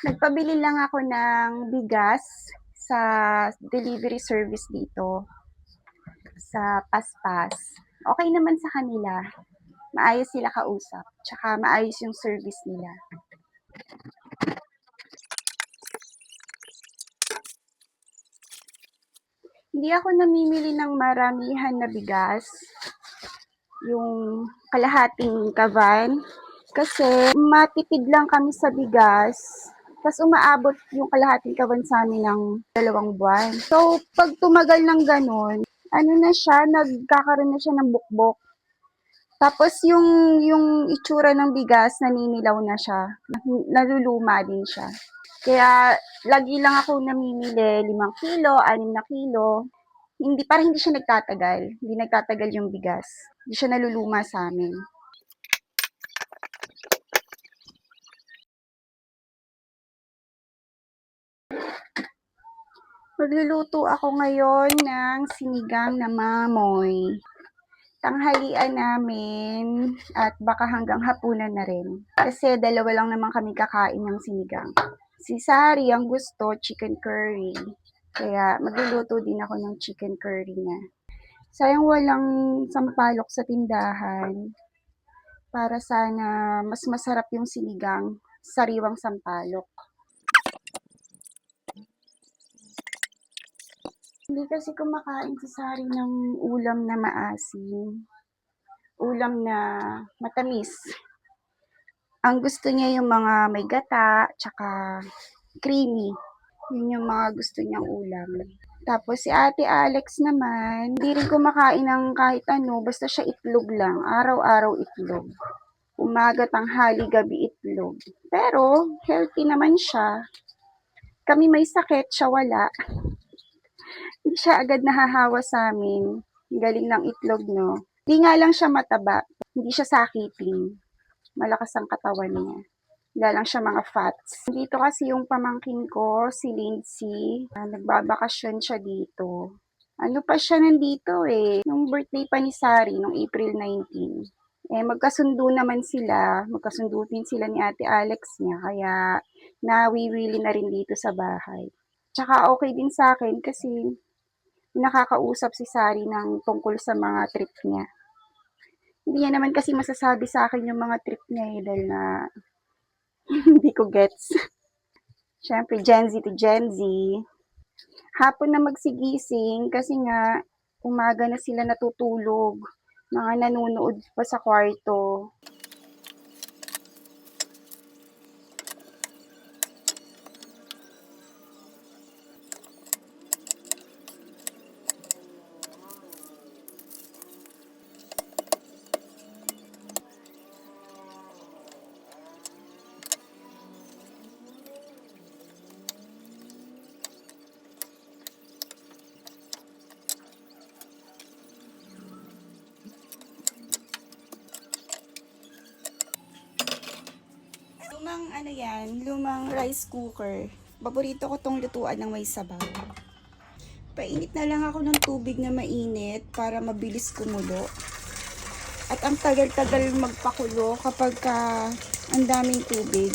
Nagpabili lang ako ng bigas sa delivery service dito sa Paspas. Okay naman sa kanila. Maayos sila kausap. Tsaka maayos yung service nila. Hindi ako namimili ng maramihan na bigas. Yung kalahating kavan. Kasi matipid lang kami sa bigas. Tapos umaabot yung kalahating kaban sa amin ng 2 buwan. So, pag tumagal ng ganun, ano na siya, nagkakaroon na siya ng bukbok. Tapos yung itsura ng bigas, naninilaw na siya. Naluluma din siya. Kaya, lagi lang ako namimili 5 kilo, 6 kilo. Hindi, para hindi siya nagtatagal. Hindi nagtatagal yung bigas. Hindi siya naluluma sa amin. Magluluto ako ngayon ng sinigang na mamoy. Tanghalian namin at baka hanggang hapunan na rin. Kasi 2 lang naman kami kakain ng sinigang. Si Sari ang gusto, chicken curry. Kaya magluluto din ako ng chicken curry niya. Sayang walang sampalok sa tindahan. Para sana mas masarap yung sinigang, sariwang sampalok. Hindi kasi kumakain si Sari ng ulam na maasim. Ulam na matamis. Ang gusto niya yung mga may gata, tsaka creamy. Yun yung mga gusto niyang ulam. Tapos si Ate Alex naman, hindi rin kumakain ng kahit ano, basta siya itlog lang. Araw-araw itlog. Umaga, tanghali, gabi itlog. Pero, healthy naman siya. Kami may sakit, siya wala. Hindi siya agad nahahawa sa amin. Galing ng itlog, no? Hindi nga lang siya mataba. Hindi siya sakitin. Malakas ang katawan niya. Wala lang siya mga fats. Dito kasi yung pamangkin ko, si Lindsay. Nagbabakasyon siya dito. Ano pa siya nandito eh. Nung birthday pa ni Sari, nung April 19. Magkasundo naman sila. Magkasundo din sila ni Ate Alex niya. Kaya nawiwili na rin dito sa bahay. Tsaka okay din sa akin kasi nakakausap si Sari ng tungkol sa mga trip niya. Hindi niya naman kasi masasabi sa akin yung mga trip niya eh, dahil na hindi ko gets. Siyempre, Gen Z to Gen Z. Hapon na magsigising kasi nga umaga na sila natutulog. Mga nanonood pa sa kwarto. Lumang rice cooker. Paborito ko tong lutuan ng may sabaw. Painit na lang ako ng tubig na mainit para mabilis kumulo. At ang tagal-tagal magpakulo kapag ang daming tubig.